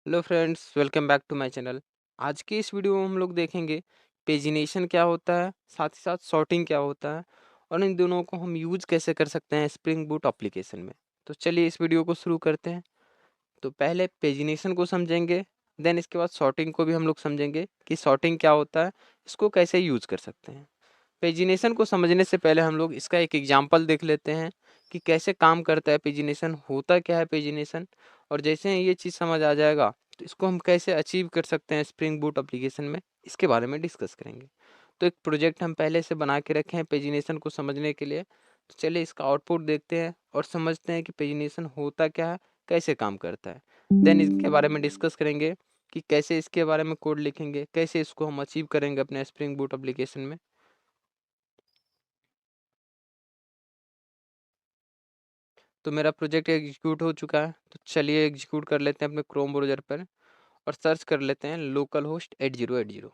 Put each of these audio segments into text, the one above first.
Hello friends, welcome back to my channel. आज की इस वीडियो में हम लोग देखेंगे पेजिनेशन क्या होता है, साथ ही साथ सॉर्टिंग क्या होता है और इन दोनों को हम यूज़ कैसे कर सकते हैं स्प्रिंग बूट एप्लीकेशन में। तो चलिए इस वीडियो को शुरू करते हैं। तो पहले पेजिनेशन को समझेंगे, देन इसके बाद सॉर्टिंग को भी हम लोग समझेंगे कि सॉर्टिंग क्या होता है, इसको कैसे यूज़ कर सकते हैं। पेजिनेशन को समझने से पहले हम लोग इसका एक एग्जांपल देख लेते हैं कि कैसे काम करता है पेजिनेशन, होता क्या है पेजिनेशन। और जैसे ही ये चीज़ समझ आ जाएगा तो इसको हम कैसे अचीव कर सकते हैं स्प्रिंग बूट एप्लीकेशन में, इसके बारे में डिस्कस करेंगे। तो एक प्रोजेक्ट हम पहले से बना के रखे हैं पेजिनेशन को समझने के लिए। तो चलिए इसका आउटपुट देखते हैं और समझते हैं कि पेजिनेशन होता क्या है, कैसे काम करता है। देन इसके बारे में डिस्कस करेंगे कि कैसे इसके बारे में कोड लिखेंगे, कैसे इसको हम अचीव करेंगे अपने स्प्रिंग बूट एप्लीकेशन में। तो मेरा प्रोजेक्ट एग्जीक्यूट हो चुका है, तो चलिए एग्जीक्यूट कर लेते हैं अपने क्रोम ब्राउज़र पर और सर्च कर लेते हैं लोकल होस्ट 8080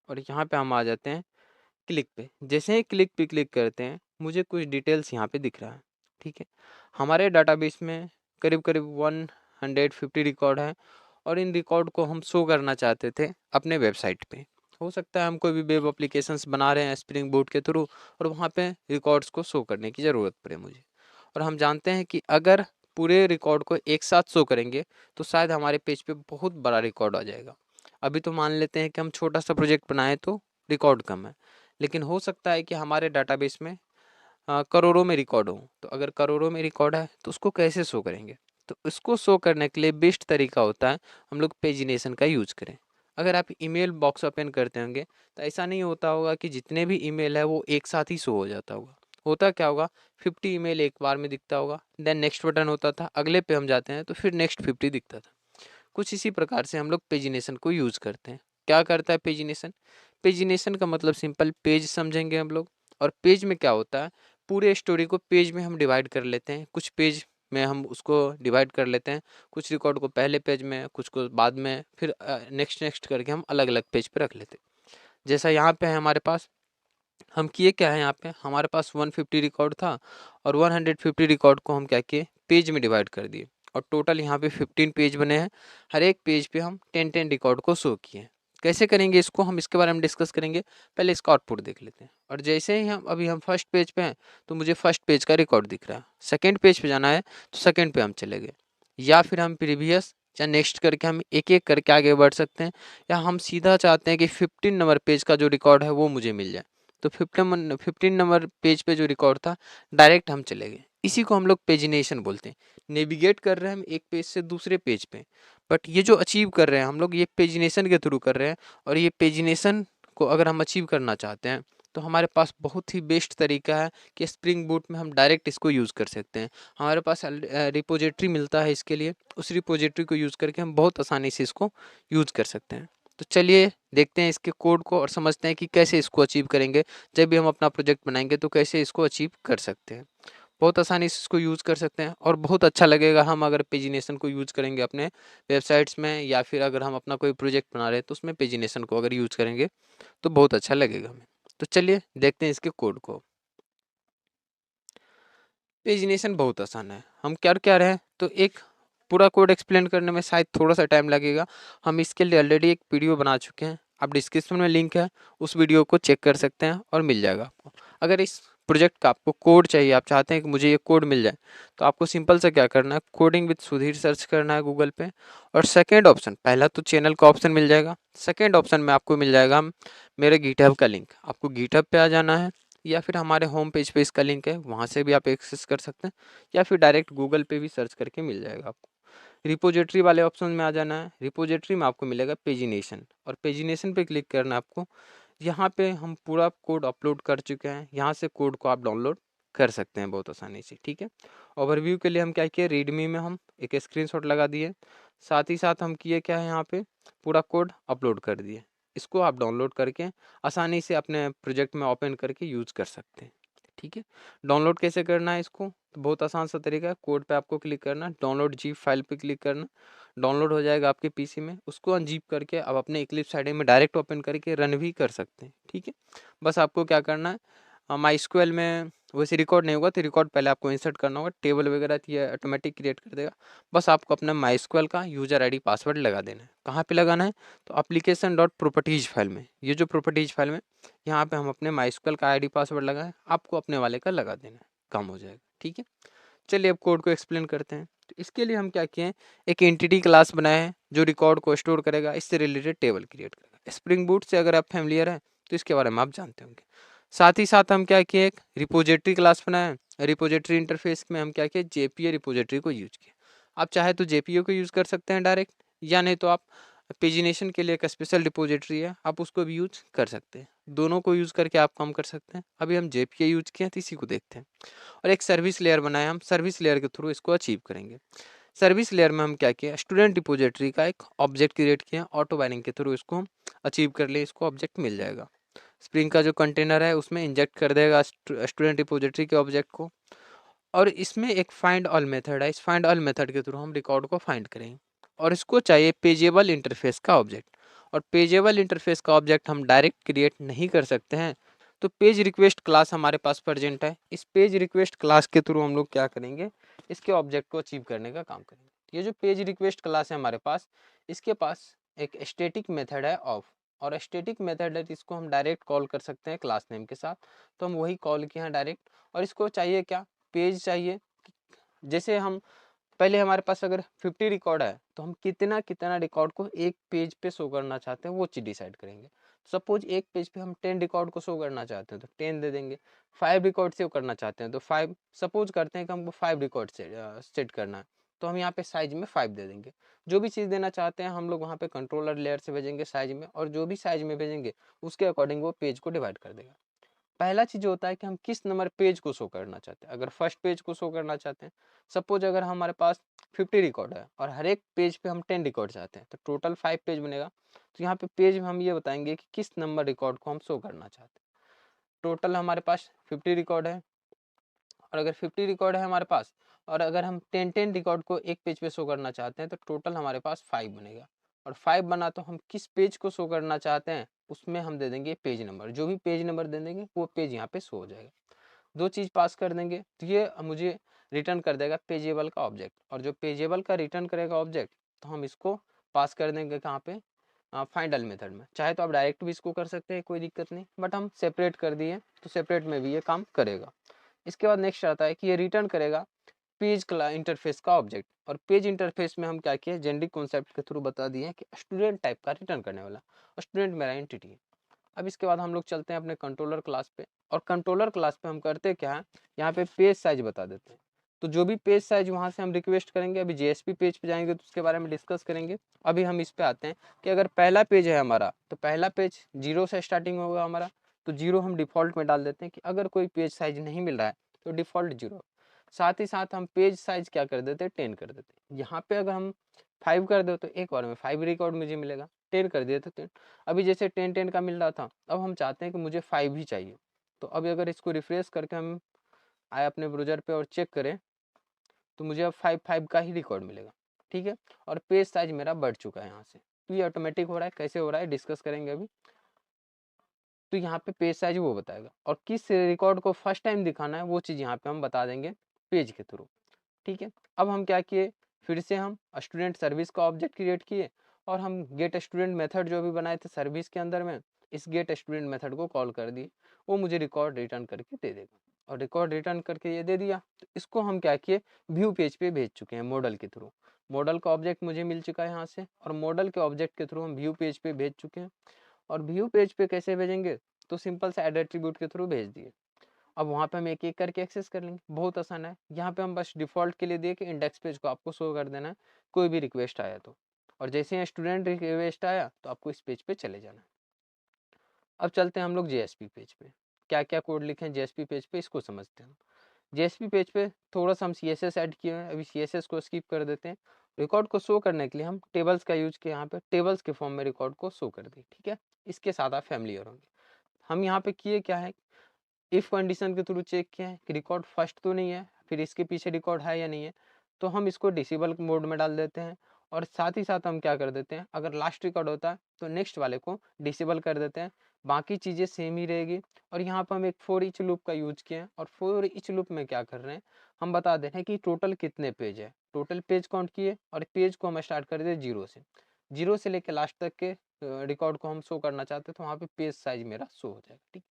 और यहाँ पे हम आ जाते हैं क्लिक पे। जैसे ही क्लिक पे क्लिक करते हैं मुझे कुछ डिटेल्स यहाँ पे दिख रहा है। ठीक है, हमारे डाटाबेस में करीब करीब 150 रिकॉर्ड है और इन रिकॉर्ड को हम शो करना चाहते थे अपने वेबसाइट पे। हो सकता है हम कोई भी वेब एप्लीकेशंस बना रहे हैं स्प्रिंग बोट के थ्रू और वहाँ पे रिकॉर्ड्स को शो करने की ज़रूरत पड़े मुझे। और हम जानते हैं कि अगर पूरे रिकॉर्ड को एक साथ शो करेंगे तो शायद हमारे पेज पे बहुत बड़ा रिकॉर्ड आ जाएगा। अभी तो मान लेते हैं कि हम छोटा सा प्रोजेक्ट बनाए तो रिकॉर्ड कम है, लेकिन हो सकता है कि हमारे डाटाबेस में करोड़ों में रिकॉर्ड हो। तो अगर करोड़ों में रिकॉर्ड है तो उसको कैसे शो करेंगे? तो इसको शो करने के लिए बेस्ट तरीका होता है हम लोग पेजिनेशन का यूज़ करें। अगर आप ईमेल बॉक्स ओपन करते होंगे तो ऐसा नहीं होता होगा कि जितने भी ईमेल है वो एक साथ ही शो हो जाता होगा। होता क्या होगा, 50 ईमेल एक बार में दिखता होगा, देन नेक्स्ट बटन होता था, अगले पे हम जाते हैं तो फिर नेक्स्ट 50 दिखता था। कुछ इसी प्रकार से हम लोग पेजिनेशन को यूज़ करते हैं। क्या करता है पेजिनेशन? पेजिनेशन का मतलब सिंपल पेज समझेंगे हम लोग। और पेज में क्या होता है, पूरे स्टोरी को पेज में हम डिवाइड कर लेते हैं। कुछ पेज में हम उसको डिवाइड कर लेते हैं, कुछ रिकॉर्ड को पहले पेज में, कुछ को बाद में, फिर नेक्स्ट नेक्स्ट करके हम अलग अलग पेज पे रख लेते हैं। जैसा यहाँ पे है हमारे पास, हम किए क्या है, यहाँ पे हमारे पास 150 रिकॉर्ड था और 150 रिकॉर्ड को हम क्या किए, पेज में डिवाइड कर दिए और टोटल यहाँ पे 15 पेज बने हैं। हर एक पेज पे हम 10 रिकॉर्ड को शो किए। कैसे करेंगे इसको, हम इसके बारे में डिस्कस करेंगे। पहले इसका आउटपुट देख लेते हैं। और जैसे ही हम फर्स्ट पेज पे हैं तो मुझे फर्स्ट पेज का रिकॉर्ड दिख रहा है। सेकेंड पेज पे जाना है तो सेकेंड पे हम चले गए, या फिर हम प्रीवियस या नेक्स्ट करके हम एक एक करके आगे बढ़ सकते हैं। या हम सीधा चाहते हैं कि 15 नंबर पेज का जो रिकॉर्ड है वो मुझे मिल जाए, तो 15 नंबर पेज पे जो रिकॉर्ड था डायरेक्ट हम चले गए। इसी को हम लोग पेजिनेशन बोलते हैं। नेविगेट कर रहे हैं हम एक पेज से दूसरे पेज पे, बट ये जो अचीव कर रहे हैं हम लोग ये पेजिनेशन के थ्रू कर रहे हैं। और ये पेजिनेशन को अगर हम अचीव करना चाहते हैं तो हमारे पास बहुत ही बेस्ट तरीका है कि स्प्रिंग बूट में हम डायरेक्ट इसको यूज़ कर सकते हैं। हमारे पास रिपोजिटरी मिलता है इसके लिए, उस रिपोजिटरी को यूज़ करके हम बहुत आसानी से इसको यूज़ कर सकते हैं। तो चलिए देखते हैं इसके कोड को और समझते हैं कि कैसे इसको अचीव करेंगे। जब भी हम अपना प्रोजेक्ट बनाएंगे तो कैसे इसको अचीव कर सकते हैं। बहुत आसानी से इसको यूज़ कर सकते हैं और बहुत अच्छा लगेगा हम अगर पेजिनेशन को यूज़ करेंगे अपने वेबसाइट्स में, या फिर अगर हम अपना कोई प्रोजेक्ट बना रहे हैं तो उसमें पेजिनेशन को अगर यूज़ करेंगे तो बहुत अच्छा लगेगा हमें। तो चलिए देखते हैं इसके कोड को। पेजिनेशन बहुत आसान है। हम कर क्या रहे हैं, तो एक पूरा कोड एक्सप्लेन करने में शायद थोड़ा सा टाइम लगेगा। हम इसके लिए ऑलरेडी एक वीडियो बना चुके हैं, आप डिस्क्रिप्शन में लिंक है, उस वीडियो को चेक कर सकते हैं और मिल जाएगा आपको। अगर इस प्रोजेक्ट का आपको कोड चाहिए, आप चाहते हैं कि मुझे ये कोड मिल जाए, तो आपको सिंपल से क्या करना है, कोडिंग विद सुधीर सर्च करना है गूगल पे। और सेकेंड ऑप्शन, पहला तो चैनल का ऑप्शन मिल जाएगा, सेकेंड ऑप्शन में आपको मिल जाएगा मेरे गिटहब का लिंक। आपको गिटहब पे आ जाना है, या फिर हमारे होम पेज पे इसका लिंक है, वहाँ से भी आप एक्सेस कर सकते हैं, या फिर डायरेक्ट गूगल पे भी सर्च करके मिल जाएगा आपको। रिपोजिटरी वाले ऑप्शन में आ जाना है, रिपोजिटरी में आपको मिलेगा पेजिनेशन और पेजिनेशन पे क्लिक करना है आपको। यहाँ पे हम पूरा कोड अपलोड कर चुके हैं, यहाँ से कोड को आप डाउनलोड कर सकते हैं बहुत आसानी से। ठीक है, ओवरव्यू के लिए हम क्या किए, रीडमी में हम एक स्क्रीनशॉट लगा दिए, साथ ही साथ हम किए क्या है, यहाँ पे पूरा कोड अपलोड कर दिए। इसको आप डाउनलोड करके आसानी से अपने प्रोजेक्ट में ओपन करके यूज़ कर सकते हैं। ठीक है, डाउनलोड कैसे करना है इसको, तो बहुत आसान सा तरीका है। कोड पे आपको क्लिक करना, डाउनलोड जीप फाइल पे क्लिक करना, डाउनलोड हो जाएगा आपके पीसी में। उसको अनजीप करके अब अपने इक्लिप्स आईडी में डायरेक्ट ओपन करके रन भी कर सकते हैं। ठीक है, बस आपको क्या करना है, MySQL में वैसे रिकॉर्ड नहीं होगा, तो रिकॉर्ड पहले आपको इंसर्ट करना होगा, टेबल वगैरह तो ये ऑटोमेटिक क्रिएट कर देगा। बस आपको अपना MySQL का यूज़र आईडी पासवर्ड लगा देना है। कहाँ पे लगाना है? तो एप्लीकेशन डॉट प्रॉपर्टीज फाइल में, ये जो प्रॉपर्टीज फाइल में यहाँ पे हम अपने MySQL का आईडी पासवर्ड लगाए, आपको अपने वाले का लगा देना है, काम हो जाएगा। ठीक है, चलिए अब कोड को एक्सप्लेन करते हैं। तो इसके लिए हम क्या किए हैं, एक एंटिटी क्लास बनाए हैं जो रिकॉर्ड को स्टोर करेगा, इससे रिलेटेड टेबल क्रिएट करेगा। स्प्रिंग बूट से अगर आप फैमिलियर हैं तो इसके बारे में आप जानते होंगे। साथ ही साथ हम क्या किए, एक रिपोजिटरी क्लास बनाए हैं। रिपोजिटरी इंटरफेस में हम क्या किए, जेपीए रिपोजिटरी को यूज किया। आप चाहे तो जेपीए को यूज कर सकते हैं डायरेक्ट, या नहीं तो आप पेजिनेशन के लिए एक स्पेशल रिपोजिटरी है, आप उसको भी यूज कर सकते हैं। दोनों को यूज करके आप काम कर सकते हैं। अभी हम जेपीए यूज किए हैं तो इसी को देखते हैं। और एक सर्विस लेयर बनाया, हम सर्विस लेयर के थ्रू इसको अचीव करेंगे। सर्विस लेयर में हम क्या किया, स्टूडेंट रिपोजिटरी का एक ऑब्जेक्ट क्रिएट किया, ऑटो बाइंडिंग के थ्रू इसको हम अचीव कर लिए, इसको ऑब्जेक्ट मिल जाएगा। स्प्रिंग का जो कंटेनर है उसमें इंजेक्ट कर देगा स्टूडेंट रिपोजिटरी के ऑब्जेक्ट को। और इसमें एक फाइंड ऑल मेथड है, इस फाइंड ऑल मेथड के थ्रू हम रिकॉर्ड को फाइंड करेंगे। और इसको चाहिए पेजेबल इंटरफेस का ऑब्जेक्ट, और पेजेबल इंटरफेस का ऑब्जेक्ट हम डायरेक्ट क्रिएट नहीं कर सकते हैं। तो पेज रिक्वेस्ट क्लास हमारे पास प्रेजेंट है, इस पेज रिक्वेस्ट क्लास के थ्रू हम लोग क्या करेंगे, इसके ऑब्जेक्ट को अचीव करने का काम करेंगे। ये जो पेज रिक्वेस्ट क्लास है हमारे पास, इसके पास एक स्टैटिक मेथड है ऑफ, और स्टैटिक मेथड है इसको हम डायरेक्ट कॉल कर सकते हैं क्लास नेम के साथ। तो हम वही कॉल किए हैं डायरेक्ट। और इसको चाहिए क्या, पेज चाहिए। जैसे हम पहले हमारे पास अगर 50 रिकॉर्ड है तो हम कितना कितना रिकॉर्ड को एक पेज पे शो करना चाहते हैं वो चीज़ डिसाइड करेंगे। सपोज एक पेज पे हम 10 रिकॉर्ड को शो करना चाहते हैं तो 10 दे देंगे। 5 रिकॉर्ड सेव करना चाहते हैं तो 5, सपोज करते हैं कि हमको 5 रिकॉर्ड सेट करना है, तो हम यहाँ पे साइज में 5 दे देंगे। जो भी चीज़ देना चाहते हैं हम लोग वहाँ पे कंट्रोलर लेयर से भेजेंगे साइज में, और जो भी साइज में भेजेंगे उसके अकॉर्डिंग वो पेज को डिवाइड कर देगा। पहला चीज होता है कि हम किस नंबर पेज को शो करना चाहते हैं। अगर फर्स्ट पेज को शो करना चाहते हैं, सपोज अगर हमारे पास 50 रिकॉर्ड है और हर एक पेज पे हम 10 रिकॉर्ड चाहते हैं, तो टोटल 5 पेज बनेगा। तो यहाँ पे पेज में हम ये बताएंगे कि किस नंबर रिकॉर्ड को हम शो करना चाहते हैं। टोटल हमारे पास 50 रिकॉर्ड है, और अगर 50 रिकॉर्ड है हमारे पास, और अगर हम 10 रिकॉर्ड को एक पेज पे शो करना चाहते हैं, तो टोटल हमारे पास 5 बनेगा। और 5 बना तो हम किस पेज को शो करना चाहते हैं उसमें हम दे देंगे पेज नंबर। जो भी पेज नंबर दे देंगे वो पेज यहाँ पे शो हो जाएगा। दो चीज़ पास कर देंगे तो ये मुझे रिटर्न कर देगा पेजेबल का ऑब्जेक्ट। और जो पेजेबल का रिटर्न करेगा ऑब्जेक्ट, तो हम इसको पास कर देंगे कहाँ पे, फाइंडल मेथड में। चाहे तो आप डायरेक्ट भी इसको कर सकते हैं, कोई दिक्कत नहीं, बट हम सेपरेट कर दिए तो सेपरेट में भी ये काम करेगा। इसके बाद नेक्स्ट आता है कि ये रिटर्न करेगा पेज इंटरफेस का ऑब्जेक्ट। और पेज इंटरफेस में हम क्या किए, जेनेरिक कॉन्सेप्ट के थ्रू बता दिए कि स्टूडेंट टाइप का रिटर्न करने वाला, स्टूडेंट मेरा एंटिटी है। अब इसके बाद हम लोग चलते हैं अपने कंट्रोलर क्लास पे, और कंट्रोलर क्लास पे हम करते क्या है, यहाँ पे पेज साइज बता देते हैं। तो जो भी पेज साइज वहाँ से हम रिक्वेस्ट करेंगे, अभी जेएसपी पेज पे जाएंगे तो उसके बारे में डिस्कस करेंगे। अभी हम इस पे आते हैं कि अगर पहला पेज है हमारा, तो पहला पेज 0 से स्टार्टिंग होगा हमारा, तो 0 हम डिफ़ॉल्ट में डाल देते हैं कि अगर कोई पेज साइज नहीं मिल रहा है तो डिफ़ॉल्ट 0। साथ ही साथ हम पेज साइज क्या कर देते हैं, 10 कर देते हैं। यहाँ पे अगर हम 5 कर दो तो एक बार में 5 रिकॉर्ड मुझे मिलेगा, 10 कर दिए तो 10। अभी जैसे 10 का मिल रहा था, अब हम चाहते हैं कि मुझे 5 ही चाहिए। तो अभी अगर इसको रिफ्रेश करके हम आए अपने ब्राउज़र पे और चेक करें, तो मुझे अब 5 का ही रिकॉर्ड मिलेगा। ठीक है, और पेज साइज मेरा बढ़ चुका है यहाँ से। तो ये ऑटोमेटिक हो रहा है, कैसे हो रहा है डिस्कस करेंगे अभी। तो यहाँ पे पेज साइज वो बताएगा, और किस रिकॉर्ड को फर्स्ट टाइम दिखाना है वो चीज़ यहाँ पे हम बता देंगे पेज के थ्रू। ठीक है, अब हम क्या किए, फिर से हम स्टूडेंट सर्विस का ऑब्जेक्ट क्रिएट किए, और हम गेट स्टूडेंट मेथड जो भी बनाए थे सर्विस के अंदर में, इस गेट स्टूडेंट मेथड को कॉल कर दिए। वो मुझे रिकॉर्ड रिटर्न करके दे देगा, और रिकॉर्ड रिटर्न करके ये दे दिया। तो इसको हम क्या किए, व्यू पेज पे भेज चुके हैं मॉडल के थ्रू। मॉडल का ऑब्जेक्ट मुझे मिल चुका है यहाँ से, और मॉडल के ऑब्जेक्ट के थ्रू हम व्यू पेज पे भेज चुके हैं। और व्यू पेज पे कैसे भेजेंगे, तो सिंपल से ऐड एट्रीब्यूट के थ्रू भेज दिए। अब वहाँ पे हम एक एक करके एक्सेस कर लेंगे, बहुत आसान है। यहाँ पे हम बस डिफ़ॉल्ट के लिए दिए कि इंडेक्स पेज को आपको शो कर देना है कोई भी रिक्वेस्ट आया तो, और जैसे ही स्टूडेंट रिक्वेस्ट आया तो आपको इस पेज पे चले जाना है। अब चलते हैं हम लोग जेएसपी पेज पे, क्या क्या कोड लिखे हैं जेएसपी पेज पे इसको समझते हैं। जेएसपी पेज पे थोड़ा सा हम सीएसएस ऐड किए हैं, अभी सीएसएस को स्किप कर देते हैं। रिकॉर्ड को शो करने के लिए हम टेबल्स का यूज किया, यहाँ पे टेबल्स के फॉर्म में रिकॉर्ड को शो कर दी। ठीक है, इसके साथ आप फैमिलियर होंगे। हम यहाँ पे किए क्या है, इफ़ कंडीशन के थ्रू चेक किया है कि रिकॉर्ड फर्स्ट तो नहीं है, फिर इसके पीछे रिकॉर्ड है या नहीं है, तो हम इसको डिसेबल मोड में डाल देते हैं। और साथ ही साथ हम क्या कर देते हैं, अगर लास्ट रिकॉर्ड होता है तो नेक्स्ट वाले को डिसेबल कर देते हैं, बाकी चीज़ें सेम ही रहेगी। और यहाँ पर हम एक फॉर ईच लूप का यूज किए हैं, और फॉर ईच लूप में क्या कर रहे हैं, हम बता दे रहे हैं कि टोटल कितने पेज है, टोटल पेज काउंट किए, और पेज को हम स्टार्ट कर दे जीरो से लेकर लास्ट तक के रिकॉर्ड को हम शो करना चाहते हैं, तो वहाँ पे पेज साइज मेरा शो हो जाएगा। ठीक,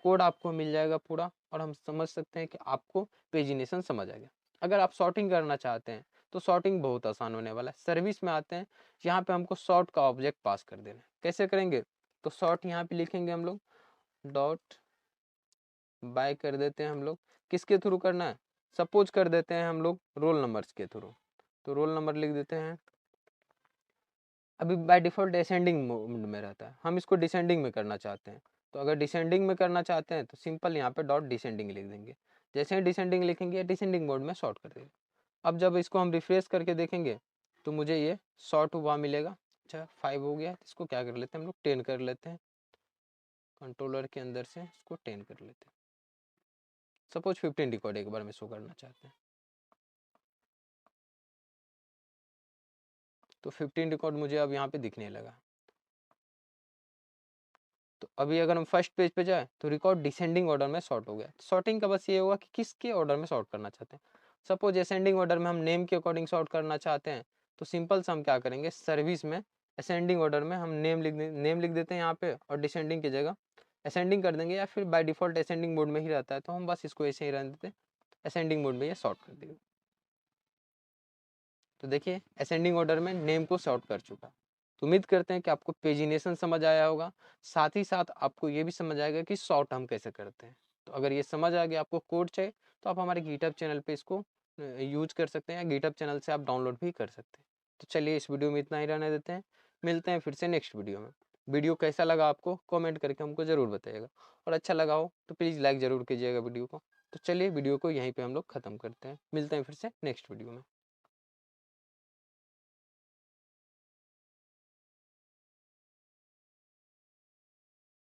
कोड आपको मिल जाएगा पूरा, और हम समझ सकते हैं कि आपको पेजिनेशन समझ आ गया। अगर आप सॉर्टिंग करना चाहते हैं तो सॉर्टिंग बहुत आसान होने वाला है। सर्विस में आते हैं, यहाँ पे हमको सॉर्ट का ऑब्जेक्ट पास कर देना है। कैसे करेंगे, तो सॉर्ट यहाँ पे लिखेंगे हम लोग, डॉट बाय कर देते हैं हम लोग, किसके थ्रू करना है, सपोज कर देते हैं हम लोग रोल नंबर्स के थ्रू, तो रोल नंबर लिख देते हैं। अभी बाय डिफ़ॉल्ट असेंडिंग मोड में रहता है, हम इसको डिसेंडिंग में करना चाहते हैं, तो अगर डिसेंडिंग में करना चाहते हैं तो सिंपल यहाँ पे डॉट डिसेंडिंग लिख देंगे। जैसे ही डिसेंडिंग लिखेंगे डिसेंडिंग मोड में सॉर्ट कर देंगे। अब जब इसको हम रिफ्रेश करके देखेंगे तो मुझे ये सॉर्ट हुआ मिलेगा। अच्छा 5 हो गया, इसको क्या कर लेते हैं हम लोग 10 कर लेते हैं, कंट्रोलर के अंदर से इसको 10 कर लेते हैं। सपोज 15 रिकॉर्ड एक बार में शो करना चाहते हैं, तो 15 रिकॉर्ड मुझे अब यहाँ पे दिखने लगा। तो अभी अगर हम फर्स्ट पेज पे जाए तो रिकॉर्ड डिसेंडिंग ऑर्डर में सॉर्ट हो गया। सॉर्टिंग का बस ये होगा कि किसके ऑर्डर में सॉर्ट करना चाहते हैं। सपोज असेंडिंग ऑर्डर में हम नेम के अकॉर्डिंग सॉर्ट करना चाहते हैं, तो सिंपल से हम क्या करेंगे, सर्विस में असेंडिंग ऑर्डर में हम नेम लिख देते हैं यहाँ पे, और डिसेंडिंग की जगह असेंडिंग कर देंगे, या फिर बाय डिफॉल्ट असेंडिंग मोड में ही रहता है तो हम बस इसको ऐसे ही रहने देते हैं, असेंडिंग मोड में ये सॉर्ट कर देंगे। तो देखिए असेंडिंग ऑर्डर में नेम को सॉर्ट कर चुका। तो उम्मीद करते हैं कि आपको पेजिनेशन समझ आया होगा, साथ ही साथ आपको ये भी समझ आएगा कि सॉर्ट हम कैसे करते हैं। तो अगर ये समझ आ गया, आपको कोड चाहिए, तो आप हमारे गिटहब चैनल पे इसको यूज कर सकते हैं, या गिटहब चैनल से आप डाउनलोड भी कर सकते हैं। तो चलिए इस वीडियो में इतना ही रहने देते हैं, मिलते हैं फिर से नेक्स्ट वीडियो में। वीडियो कैसा लगा आपको कॉमेंट करके हमको ज़रूर बताइएगा, और अच्छा लगा हो तो प्लीज़ लाइक ज़रूर कीजिएगा वीडियो को। तो चलिए वीडियो को यहीं पर हम लोग ख़त्म करते हैं, मिलते हैं फिर से नेक्स्ट वीडियो में।